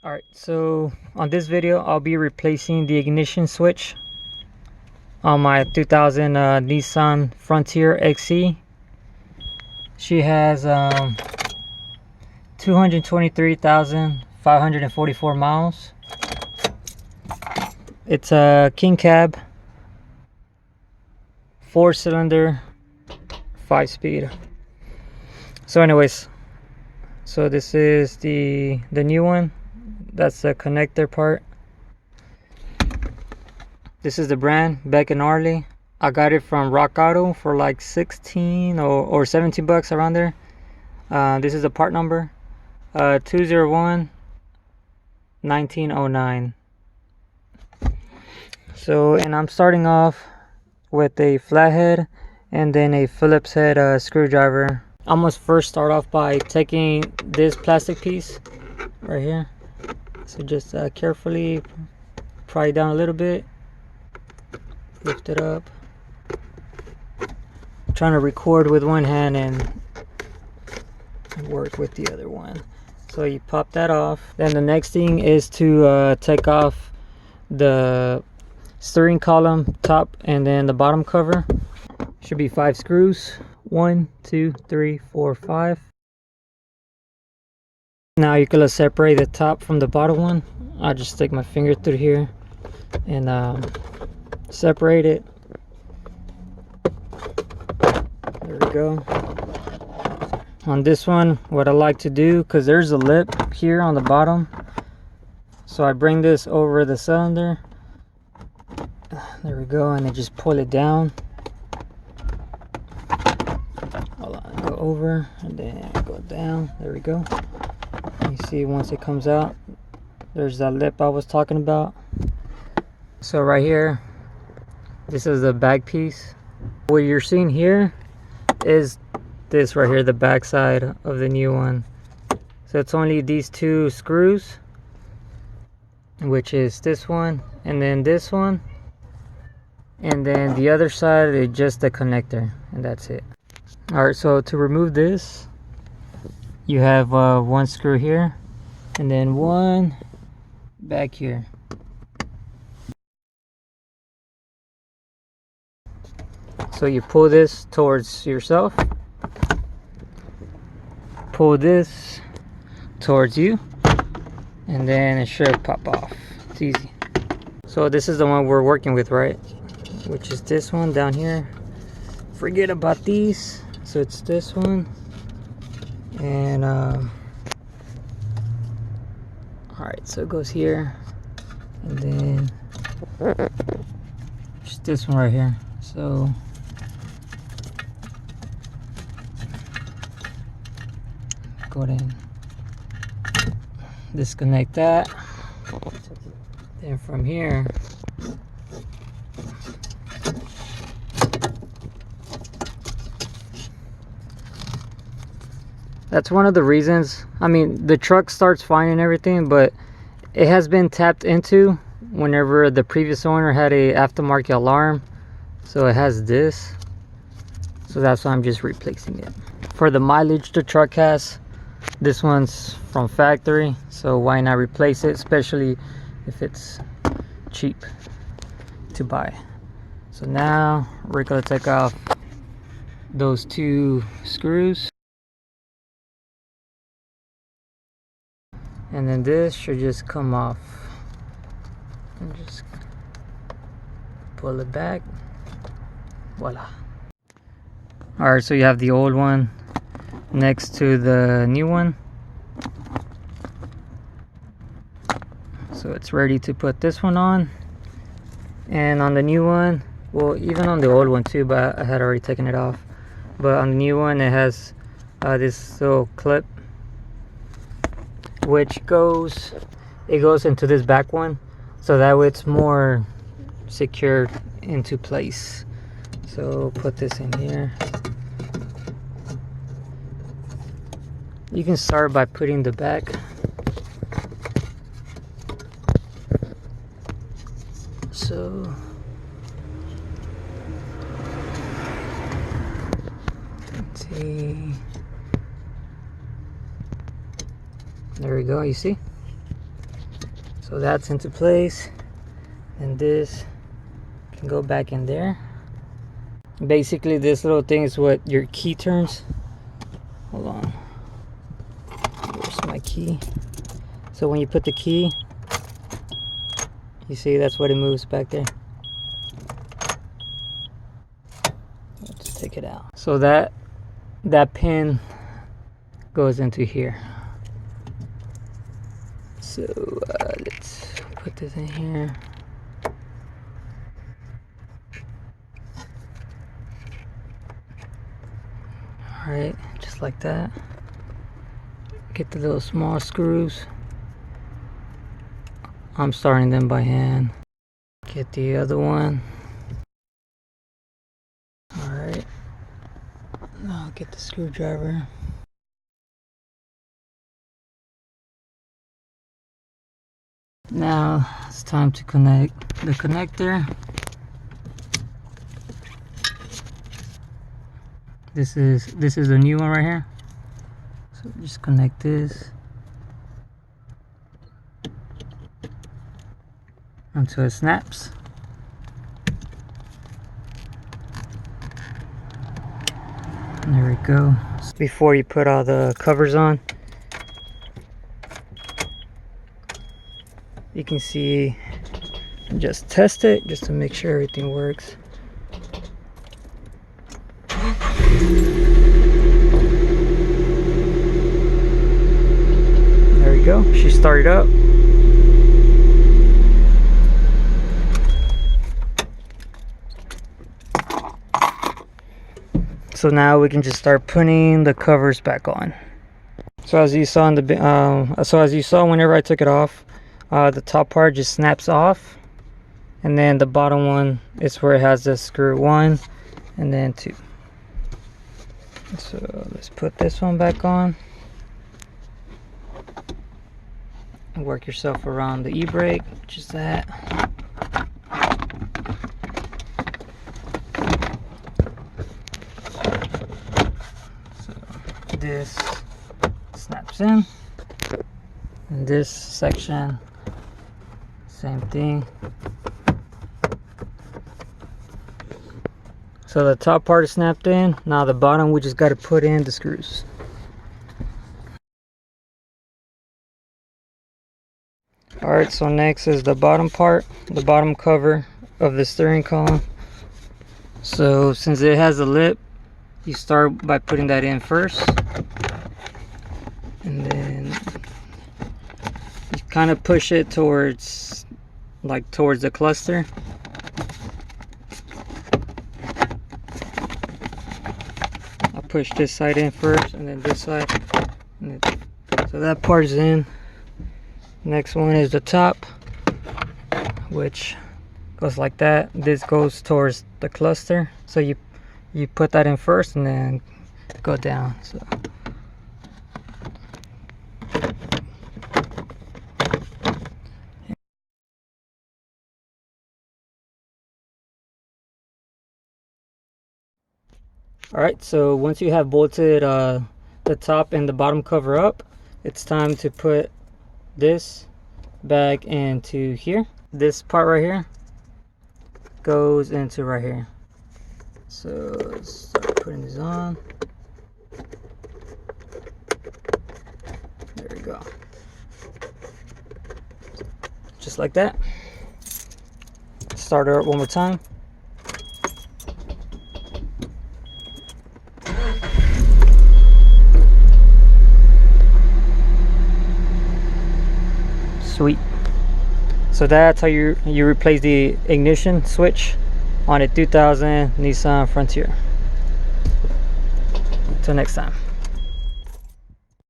Alright, so on this video I'll be replacing the ignition switch on my 2000 Nissan Frontier XE. She has 223,544 miles. It's a king cab, 4-cylinder, 5-speed. So anyways, so this is the new one. That's the connector part. This is the brand, Beck & Arley. I got it from Rock Auto for like 16 or 17 bucks around there. This is the part number, 201-1909. So, and I'm starting off with a flathead and then a Phillips head screwdriver. I'm gonna first start off by taking this plastic piece right here. So just carefully pry it down a little bit, lift it up. I'm trying to record with one hand and work with the other one. So you pop that off. Then the next thing is to take off the steering column top and then the bottom cover. Should be 5 screws. 1, 2, 3, 4, 5. Now you're gonna separate the top from the bottom one. I'll just stick my finger through here and separate it. There we go. On this one, what I like to do, because there's a lip here on the bottom, so I bring this over the cylinder. There we go, and I just pull it down. Hold on, go over and then go down. There we go. You see, once it comes out, there's that lip I was talking about. So right here, this is the back piece. What you're seeing here is this right here, the back side of the new one. So it's only these 2 screws, which is this one and then this one, and then the other side is just the connector, and that's it. Alright, so to remove this, you have 1 screw here and then 1 back here. So you pull this towards yourself, pull this towards you, and then it should pop off. It's easy. So this is the one we're working with, right? Which is this one down here. Forget about these. So it's this one. And alright, so it goes here, and then just this one right here. So go ahead and disconnect that. Then from here, that's one of the reasons. I mean, the truck starts fine and everything, but it has been tapped into whenever the previous owner had a aftermarket alarm. So it has this. So that's why I'm just replacing it. For the mileage the truck has, this one's from factory. So why not replace it, especially if it's cheap to buy. So now we're gonna take off those 2 screws. And then this should just come off. And just pull it back. Voila. Alright, so you have the old one next to the new one. So it's ready to put this one on. And on the new one, well, even on the old one too, but I had already taken it off. But on the new one, it has this little clip, which goes into this back one, so that way it's more secured into place. So put this in here. You can start by putting the back. So let's see. There we go, you see? So that's into place, and this can go back in there. Basically this little thing is what your key turns. Hold on, where's my key? So when you put the key, you see that's what it moves back there. Let's take it out. So that pin goes into here. So let's put this in here. Alright, just like that. Get the little small screws. I'm starting them by hand. Get the other one. Alright. Now get the screwdriver. Now it's time to connect the connector. This is the new one right here. So just connect this until it snaps. And there we go. Before you put all the covers on, you can see, just test it just to make sure everything works. There we go. She started up. So now we can just start putting the covers back on. So as you saw in the whenever I took it off, the top part just snaps off, and then the bottom one is where it has the screw 1 and then 2. So let's put this one back on and work yourself around the e-brake, which is that. So this snaps in, and this section, same thing. So the top part is snapped in. Now the bottom, we just got to put in the screws. Alright, so next is the bottom part, the bottom cover of the steering column. So since it has a lip, you start by putting that in first, and then you kind of push it towards the cluster. I'll push this side in first, and then this side, and then, so that part's in. Next one is the top, which goes like that. This goes towards the cluster, so you put that in first and then go down. So alright, so once you have bolted the top and the bottom cover up, it's time to put this back into here. This part right here goes into right here. So let's start putting this on. There we go. Just like that. Start her up one more time. Sweet. So that's how you replace the ignition switch on a 2000 Nissan Frontier. Till next time.